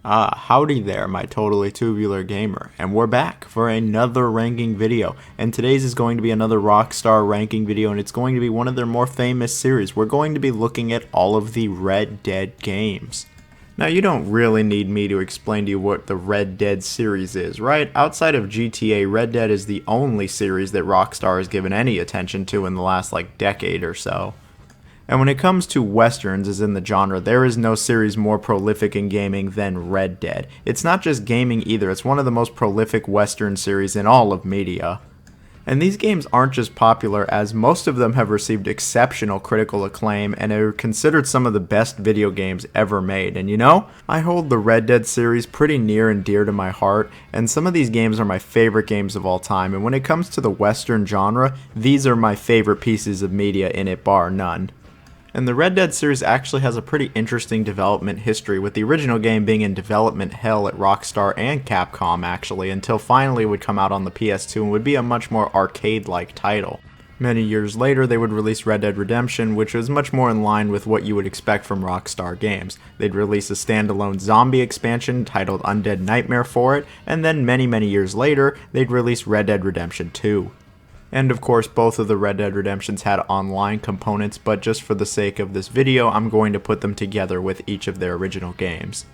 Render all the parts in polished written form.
Howdy there, my totally tubular gamer, and we're back for another ranking video, and today's is going to be another Rockstar ranking video, and it's going to be one of their more famous series. We're going to be looking at all of the Red Dead games. Now, you don't really need me to explain to you what the Red Dead series is, right? Outside of GTA, Red Dead is the only series that Rockstar has given any attention to in the last, decade or so. And when it comes to westerns, as in the genre, there is no series more prolific in gaming than Red Dead. It's not just gaming either, it's one of the most prolific western series in all of media. And these games aren't just popular, as most of them have received exceptional critical acclaim and are considered some of the best video games ever made. And you know, I hold the Red Dead series pretty near and dear to my heart, and some of these games are my favorite games of all time. And when it comes to the western genre, these are my favorite pieces of media in it, bar none. And the Red Dead series actually has a pretty interesting development history, with the original game being in development hell at Rockstar and Capcom actually, until finally it would come out on the PS2 and would be a much more arcade-like title. Many years later, they would release Red Dead Redemption, which was much more in line with what you would expect from Rockstar games. They'd release a standalone zombie expansion titled Undead Nightmare for it, and then many years later, they'd release Red Dead Redemption 2. And of course, both of the Red Dead Redemptions had online components, but just for the sake of this video, I'm going to put them together with each of their original games.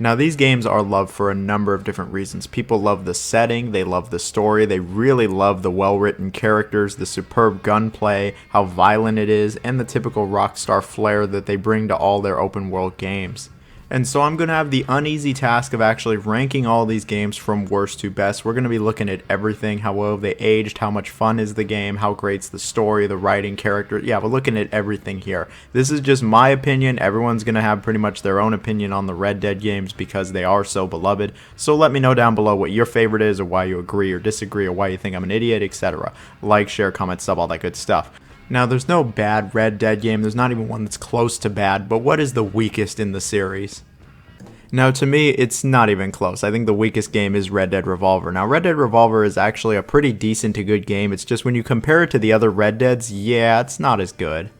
Now, these games are loved for a number of different reasons. People love the setting, they love the story, they really love the well-written characters, the superb gunplay, how violent it is, and the typical Rockstar flair that they bring to all their open-world games. And so I'm going to have the uneasy task of actually ranking all these games from worst to best. We're going to be looking at everything, how well they aged, how much fun is the game, how great's the story, the writing, character. Yeah, we're looking at everything here. This is just my opinion. Everyone's going to have pretty much their own opinion on the Red Dead games because they are so beloved. So let me know down below what your favorite is, or why you agree or disagree, or why you think I'm an idiot, etc. Like, share, comment, sub, all that good stuff. Now, there's no bad Red Dead game, there's not even one that's close to bad, but what is the weakest in the series? Now, to me, it's not even close. I think the weakest game is Red Dead Revolver. Now, Red Dead Revolver is actually a pretty decent to good game, it's just when you compare it to the other Red Deads, yeah, it's not as good.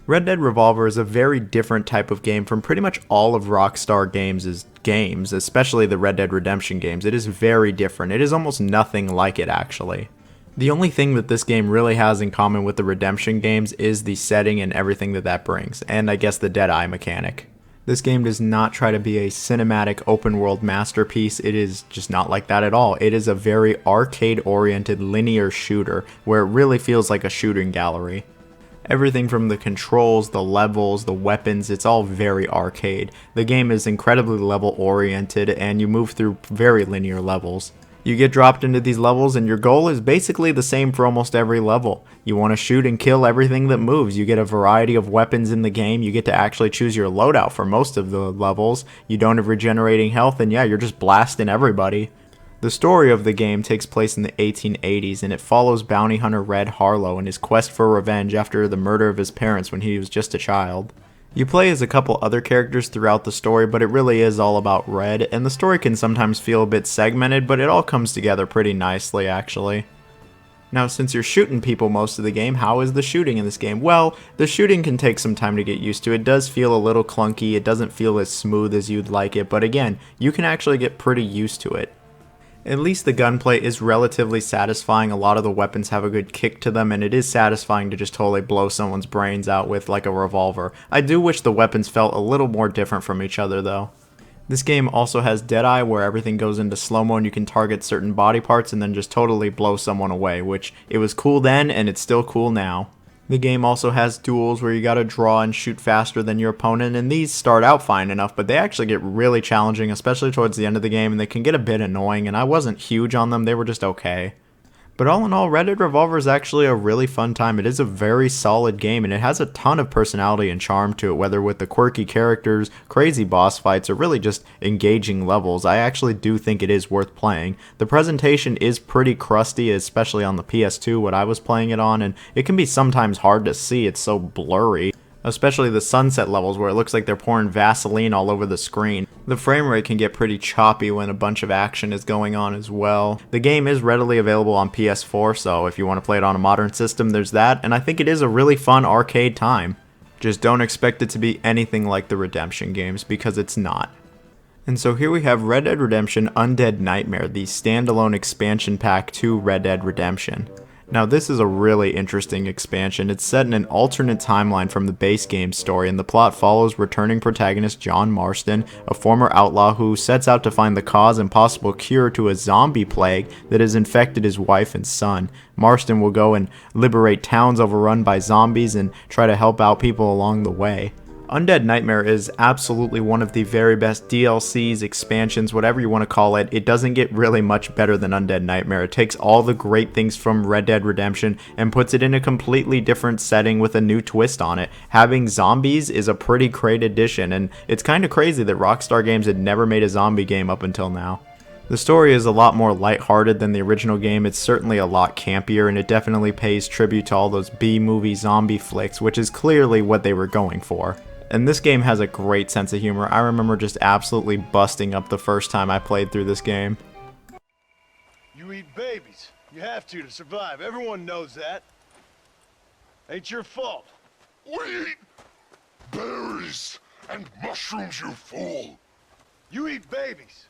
Red Dead Revolver is a very different type of game from pretty much all of Rockstar games, especially the Red Dead Redemption games. It is very different. It is almost nothing like it, actually. The only thing that this game really has in common with the Redemption games is the setting and everything that brings, and I guess the Deadeye mechanic. This game does not try to be a cinematic open-world masterpiece. It is just not like that at all. It is a very arcade-oriented linear shooter, where it really feels like a shooting gallery. Everything from the controls, the levels, the weapons, it's all very arcade. The game is incredibly level-oriented, and you move through very linear levels. You get dropped into these levels and your goal is basically the same for almost every level. You want to shoot and kill everything that moves. You get a variety of weapons in the game. You get to actually choose your loadout for most of the levels. You don't have regenerating health, and yeah, you're just blasting everybody. The story of the game takes place in the 1880s, and it follows bounty hunter Red Harlow in his quest for revenge after the murder of his parents when he was just a child. You play as a couple other characters throughout the story, but it really is all about Red, and the story can sometimes feel a bit segmented, but it all comes together pretty nicely, actually. Now, since you're shooting people most of the game, how is the shooting in this game? Well, the shooting can take some time to get used to. It does feel a little clunky, it doesn't feel as smooth as you'd like it, but again, you can actually get pretty used to it. At least the gunplay is relatively satisfying. A lot of the weapons have a good kick to them, and it is satisfying to just totally blow someone's brains out with like a revolver. I do wish the weapons felt a little more different from each other though. This game also has Deadeye, where everything goes into slow-mo and you can target certain body parts and then just totally blow someone away, which it was cool then and it's still cool now. The game also has duels where you gotta draw and shoot faster than your opponent, and these start out fine enough, but they actually get really challenging, especially towards the end of the game, and they can get a bit annoying, and I wasn't huge on them, they were just okay. But all in all, Red Dead Revolver is actually a really fun time. It is a very solid game, and it has a ton of personality and charm to it, whether with the quirky characters, crazy boss fights, or really just engaging levels. I actually do think it is worth playing. The presentation is pretty crusty, especially on the PS2, what I was playing it on, and it can be sometimes hard to see, it's so blurry. Especially the sunset levels where it looks like they're pouring Vaseline all over the screen. The frame rate can get pretty choppy when a bunch of action is going on as well. The game is readily available on PS4, so if you want to play it on a modern system, there's that, and I think it is a really fun arcade time. Just don't expect it to be anything like the Redemption games, because it's not. And so here we have Red Dead Redemption Undead Nightmare, the standalone expansion pack to Red Dead Redemption. Now this is a really interesting expansion. It's set in an alternate timeline from the base game story, and the plot follows returning protagonist John Marston, a former outlaw who sets out to find the cause and possible cure to a zombie plague that has infected his wife and son. Marston will go and liberate towns overrun by zombies and try to help out people along the way. Undead Nightmare is absolutely one of the very best DLCs, expansions, whatever you want to call it. It doesn't get really much better than Undead Nightmare. It takes all the great things from Red Dead Redemption and puts it in a completely different setting with a new twist on it. Having zombies is a pretty great addition, and it's kind of crazy that Rockstar Games had never made a zombie game up until now. The story is a lot more lighthearted than the original game. It's certainly a lot campier, and it definitely pays tribute to all those B-movie zombie flicks, which is clearly what they were going for. And this game has a great sense of humor. I remember just absolutely busting up the first time I played through this game. You eat babies. You have to survive. Everyone knows that. Ain't your fault. We eat berries and mushrooms, you fool. You eat babies.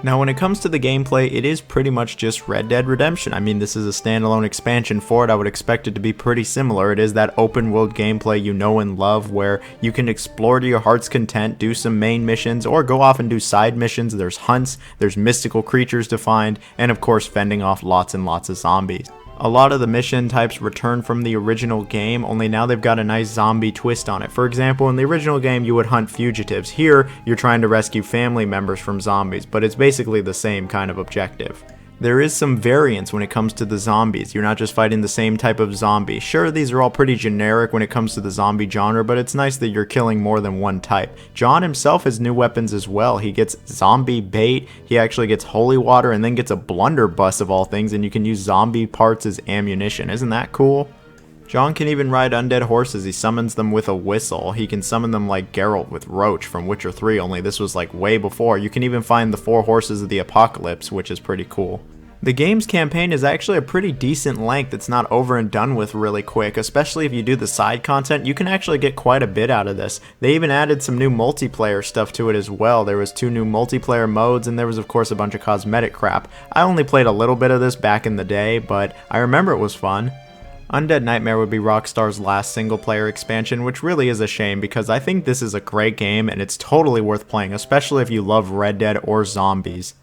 Now when it comes to the gameplay, it is pretty much just Red Dead Redemption. I mean, this is a standalone expansion for it. I would expect it to be pretty similar. It is that open world gameplay you know and love, where you can explore to your heart's content, do some main missions, or go off and do side missions. There's hunts, there's mystical creatures to find, and of course fending off lots and lots of zombies. A lot of the mission types return from the original game, only now they've got a nice zombie twist on it. For example, in the original game you would hunt fugitives. Here, you're trying to rescue family members from zombies, but it's basically the same kind of objective. There is some variance when it comes to the zombies. You're not just fighting the same type of zombie. Sure, these are all pretty generic when it comes to the zombie genre, but it's nice that you're killing more than one type. John himself has new weapons as well. He gets zombie bait, he actually gets holy water, and then gets a blunderbuss of all things, and you can use zombie parts as ammunition. Isn't that cool? John can even ride undead horses. He summons them with a whistle. He can summon them like Geralt with Roach from Witcher 3, only this was like way before. You can even find the 4 horses of the apocalypse, which is pretty cool. The game's campaign is actually a pretty decent length. It's not over and done with really quick, especially if you do the side content. You can actually get quite a bit out of this. They even added some new multiplayer stuff to it as well. There was 2 new multiplayer modes, and there was of course a bunch of cosmetic crap. I only played a little bit of this back in the day, but I remember it was fun. Undead Nightmare would be Rockstar's last single-player expansion, which really is a shame because I think this is a great game and it's totally worth playing, especially if you love Red Dead or zombies.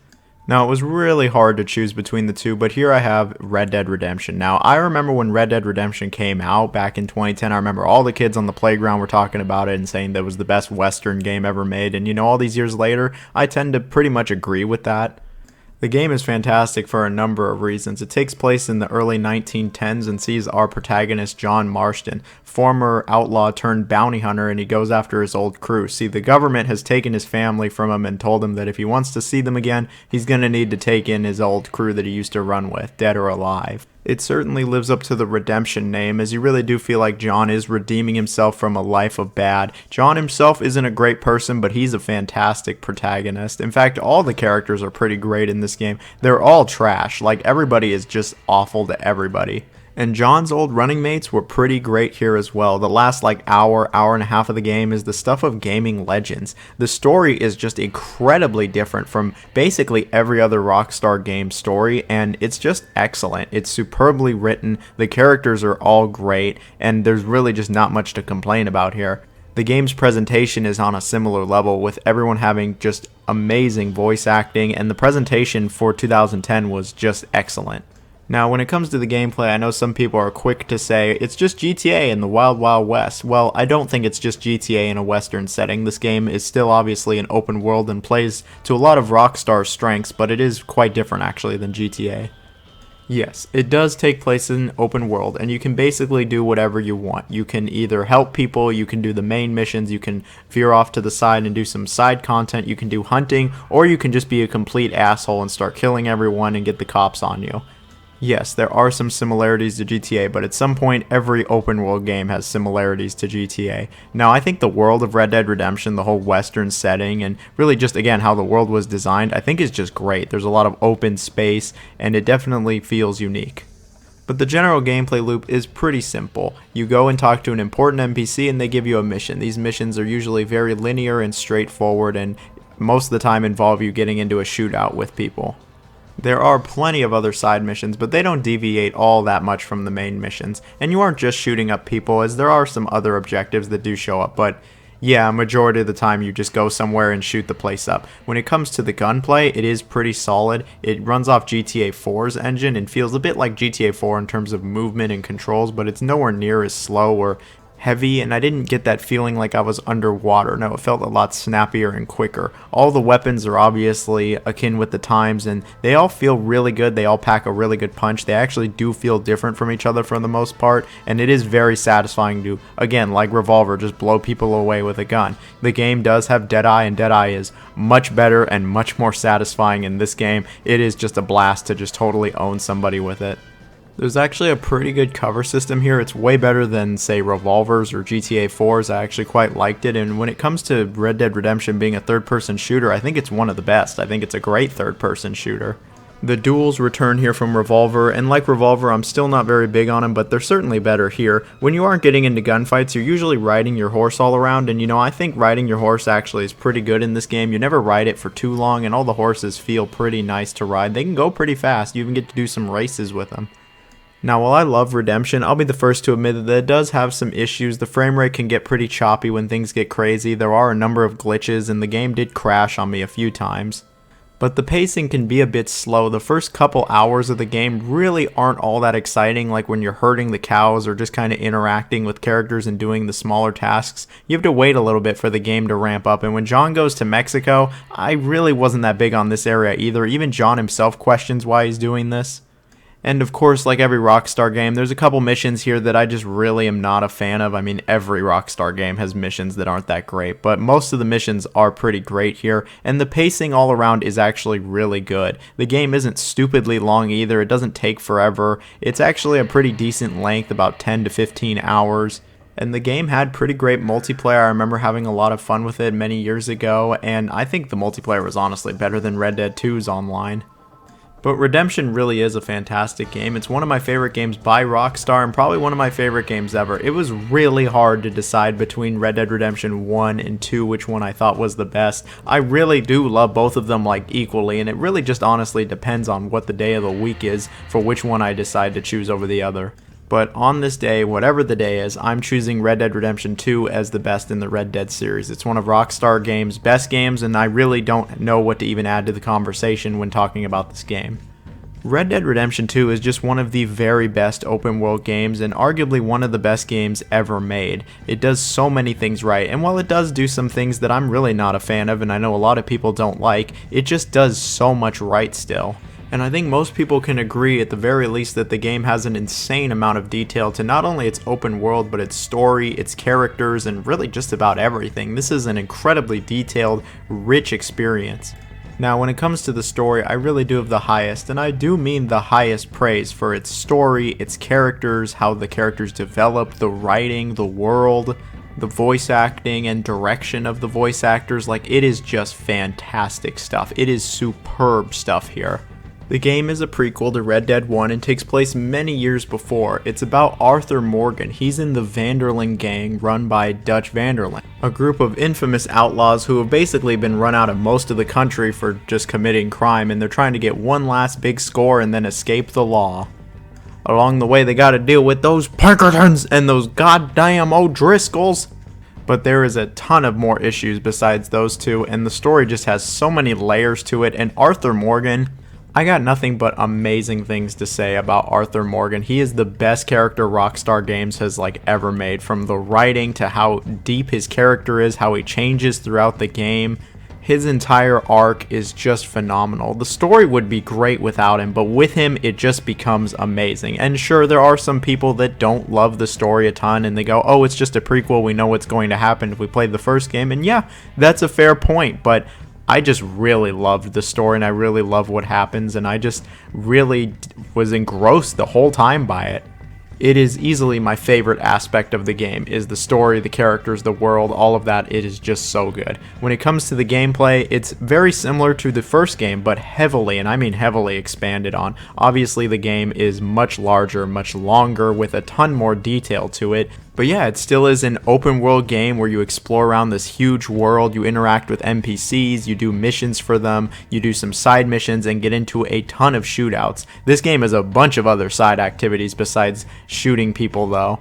Now, it was really hard to choose between the two, but here I have Red Dead Redemption. Now, I remember when Red Dead Redemption came out back in 2010, I remember all the kids on the playground were talking about it and saying that it was the best Western game ever made, and you know, all these years later, I tend to pretty much agree with that. The game is fantastic for a number of reasons. It takes place in the early 1910s and sees our protagonist John Marston, former outlaw turned bounty hunter, and he goes after his old crew. See, the government has taken his family from him and told him that if he wants to see them again, he's going to need to take in his old crew that he used to run with, dead or alive. It certainly lives up to the redemption name, as you really do feel like John is redeeming himself from a life of bad. John himself isn't a great person, but he's a fantastic protagonist. In fact, all the characters are pretty great in this game. They're all trash. Like, everybody is just awful to everybody. And John's old running mates were pretty great here as well. The last hour and a half of the game is the stuff of gaming legends. The story is just incredibly different from basically every other Rockstar game story, and it's just excellent. It's superbly written, the characters are all great, and there's really just not much to complain about here. The game's presentation is on a similar level, with everyone having just amazing voice acting, and the presentation for 2010 was just excellent. Now, when it comes to the gameplay, I know some people are quick to say, it's just GTA in the Wild Wild West. Well, I don't think it's just GTA in a Western setting. This game is still obviously an open world and plays to a lot of Rockstar's strengths, but it is quite different actually than GTA. Yes, it does take place in an open world, and you can basically do whatever you want. You can either help people, you can do the main missions, you can veer off to the side and do some side content, you can do hunting, or you can just be a complete asshole and start killing everyone and get the cops on you. Yes, there are some similarities to GTA, but at some point, every open world game has similarities to GTA. Now, I think the world of Red Dead Redemption, the whole Western setting, and really just, again, how the world was designed, I think is just great. There's a lot of open space, and it definitely feels unique. But the general gameplay loop is pretty simple. You go and talk to an important NPC and they give you a mission. These missions are usually very linear and straightforward, and most of the time involve you getting into a shootout with people. There are plenty of other side missions, but they don't deviate all that much from the main missions. And you aren't just shooting up people, as there are some other objectives that do show up, but yeah, majority of the time you just go somewhere and shoot the place up. When it comes to the gunplay, it is pretty solid. It runs off GTA 4's engine and feels a bit like GTA 4 in terms of movement and controls, but it's nowhere near as slow or heavy, and I didn't get that feeling like I was underwater. No, it felt a lot snappier and quicker. All the weapons are obviously akin with the times, and they all feel really good. They all pack a really good punch. They actually do feel different from each other for the most part, and it is very satisfying to, again, like Revolver, just blow people away with a gun. The game does have Deadeye, and Deadeye is much better and much more satisfying in this game. It is just a blast to just totally own somebody with it. There's actually a pretty good cover system here. It's way better than, say, Revolver's or GTA 4's. I actually quite liked it, and when it comes to Red Dead Redemption being a third-person shooter, I think it's one of the best. I think it's a great third-person shooter. The duels return here from Revolver, and like Revolver, I'm still not very big on them, but they're certainly better here. When you aren't getting into gunfights, you're usually riding your horse all around, and I think riding your horse actually is pretty good in this game. You never ride it for too long, and all the horses feel pretty nice to ride. They can go pretty fast. You even get to do some races with them. Now, while I love Redemption, I'll be the first to admit that it does have some issues. The frame rate can get pretty choppy when things get crazy. There are a number of glitches, and the game did crash on me a few times. But the pacing can be a bit slow. The first couple hours of the game really aren't all that exciting, like when you're herding the cows or just kind of interacting with characters and doing the smaller tasks. You have to wait a little bit for the game to ramp up, and when John goes to Mexico, I really wasn't that big on this area either. Even John himself questions why he's doing this. And of course, like every Rockstar game, there's a couple missions here that I just really am not a fan of. I mean, every Rockstar game has missions that aren't that great, but most of the missions are pretty great here, and the pacing all around is actually really good. The game isn't stupidly long either. It doesn't take forever. It's actually a pretty decent length, about 10 to 15 hours. And the game had pretty great multiplayer. I remember having a lot of fun with it many years ago, and I think the multiplayer was honestly better than Red Dead 2's online. But Redemption really is a fantastic game. It's one of my favorite games by Rockstar and probably one of my favorite games ever. It was really hard to decide between Red Dead Redemption 1 and 2 which one I thought was the best. I really do love both of them like equally, and it really just honestly depends on what the day of the week is for which one I decide to choose over the other. But on this day, whatever the day is, I'm choosing Red Dead Redemption 2 as the best in the Red Dead series. It's one of Rockstar Games' best games, and I really don't know what to even add to the conversation when talking about this game. Red Dead Redemption 2 is just one of the very best open world games and arguably one of the best games ever made. It does so many things right, and while it does do some things that I'm really not a fan of and I know a lot of people don't like, it just does so much right still. And I think most people can agree at the very least that the game has an insane amount of detail to not only its open world, but its story, its characters, and really just about everything. This is an incredibly detailed, rich experience. Now, when it comes to the story, I really do have the highest, and I do mean the highest praise for its story, its characters, how the characters develop, the writing, the world, the voice acting and direction of the voice actors. Like, it is just fantastic stuff. It is superb stuff here. The game is a prequel to Red Dead 1 and takes place many years before. It's about Arthur Morgan. He's in the Vanderlyn gang run by Dutch Vanderlyn, a group of infamous outlaws who have basically been run out of most of the country for just committing crime, and they're trying to get one last big score and then escape the law. Along the way, they gotta deal with those Pinkertons and those goddamn O'Driscolls. But there is a ton of more issues besides those two, and the story just has so many layers to it, and Arthur Morgan, I got nothing but amazing things to say about Arthur Morgan. He is the best character Rockstar Games has ever made, from the writing to how deep his character is, how he changes throughout the game. His entire arc is just phenomenal. The story would be great without him, but with him it just becomes amazing. And sure, there are some people that don't love the story a ton and they go, oh, it's just a prequel, we know what's going to happen if we played the first game. And yeah, that's a fair point, but I just really loved the story and I really love what happens, and I just really was engrossed the whole time by it. It is easily my favorite aspect of the game, is the story, the characters, the world, all of that. It is just so good. When it comes to the gameplay, it's very similar to the first game, but heavily, and I mean heavily, expanded on. Obviously the game is much larger, much longer, with a ton more detail to it. But yeah, it still is an open world game where you explore around this huge world, you interact with NPCs, you do missions for them, you do some side missions, and get into a ton of shootouts. This game has a bunch of other side activities besides shooting people though.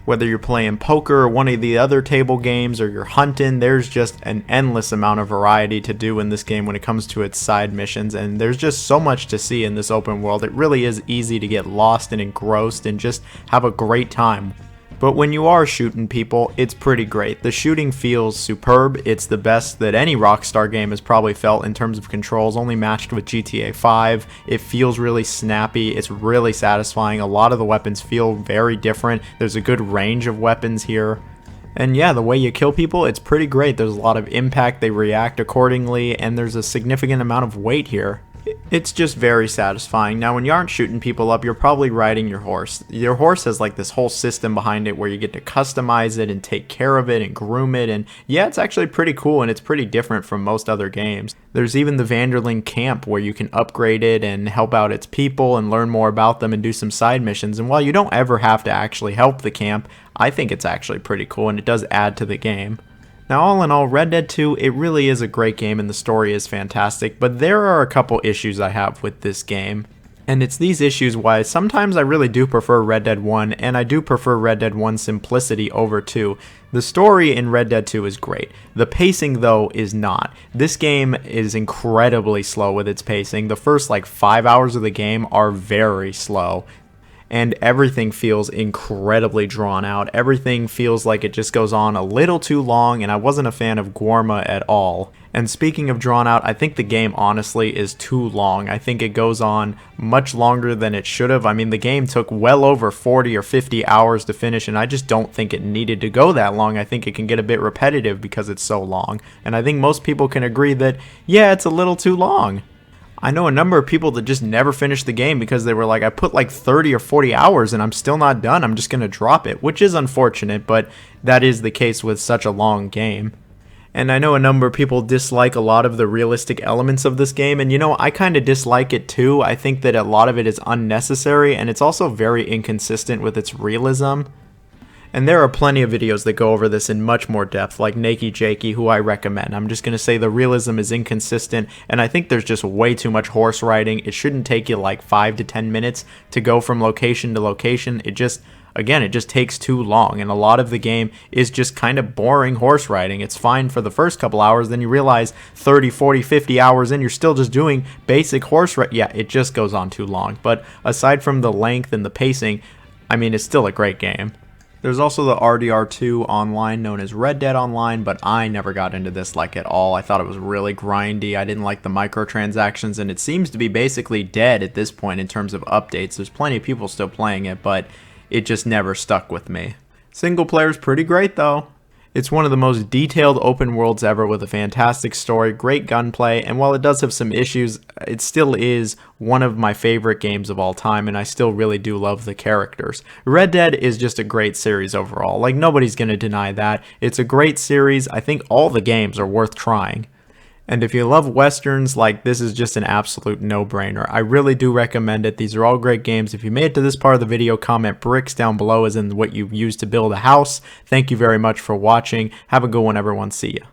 Whether you're playing poker or one of the other table games or you're hunting, there's just an endless amount of variety to do in this game when it comes to its side missions, and there's just so much to see in this open world. It really is easy to get lost and engrossed and just have a great time. But when you are shooting people, it's pretty great. The shooting feels superb. It's the best that any Rockstar game has probably felt in terms of controls, only matched with GTA 5. It feels really snappy. It's really satisfying. A lot of the weapons feel very different. There's a good range of weapons here. And yeah, the way you kill people, it's pretty great. There's a lot of impact, they react accordingly, and there's a significant amount of weight here. It's just very satisfying. Now when you aren't shooting people up, you're probably riding your horse. Your horse has like this whole system behind it where you get to customize it and take care of it and groom it, and yeah, it's actually pretty cool and it's pretty different from most other games. There's even the Vanderling camp where you can upgrade it and help out its people and learn more about them and do some side missions, and while you don't ever have to actually help the camp, I think it's actually pretty cool and it does add to the game. Now all in all, Red Dead 2, it really is a great game and the story is fantastic, but there are a couple issues I have with this game. And it's these issues why sometimes I really do prefer Red Dead 1, and I do prefer Red Dead 1's simplicity over 2. The story in Red Dead 2 is great. The pacing, though, is not. This game is incredibly slow with its pacing. The first, 5 hours of the game are very slow. And everything feels incredibly drawn out. Everything feels like it just goes on a little too long, and I wasn't a fan of Guarma at all. And speaking of drawn out, I think the game honestly is too long. I think it goes on much longer than it should have. I mean, the game took well over 40 or 50 hours to finish, and I just don't think it needed to go that long. I think it can get a bit repetitive because it's so long. And I think most people can agree that, yeah, it's a little too long. I know a number of people that just never finished the game because they were like, I put 30 or 40 hours and I'm still not done, I'm just going to drop it, which is unfortunate, but that is the case with such a long game. And I know a number of people dislike a lot of the realistic elements of this game, and I kind of dislike it too. I think that a lot of it is unnecessary, and it's also very inconsistent with its realism. And there are plenty of videos that go over this in much more depth, like Nakey Jakey, who I recommend. I'm just going to say the realism is inconsistent, and I think there's just way too much horse riding. It shouldn't take you 5 to 10 minutes to go from location to location. It just takes too long, and a lot of the game is just kind of boring horse riding. It's fine for the first couple hours, then you realize 30, 40, 50 hours in, you're still just doing basic horse riding. Yeah, it just goes on too long. But aside from the length and the pacing, I mean, it's still a great game. There's also the RDR2 online, known as Red Dead Online, but I never got into this at all. I thought it was really grindy. I didn't like the microtransactions, and it seems to be basically dead at this point in terms of updates. There's plenty of people still playing it, but it just never stuck with me. Single player's pretty great though. It's one of the most detailed open worlds ever with a fantastic story, great gunplay, and while it does have some issues, it still is one of my favorite games of all time, and I still really do love the characters. Red Dead is just a great series overall. Nobody's going to deny that. It's a great series. I think all the games are worth trying. And if you love westerns, this is just an absolute no-brainer. I really do recommend it. These are all great games. If you made it to this part of the video, comment bricks down below as in what you used to build a house. Thank you very much for watching. Have a good one, everyone. See ya.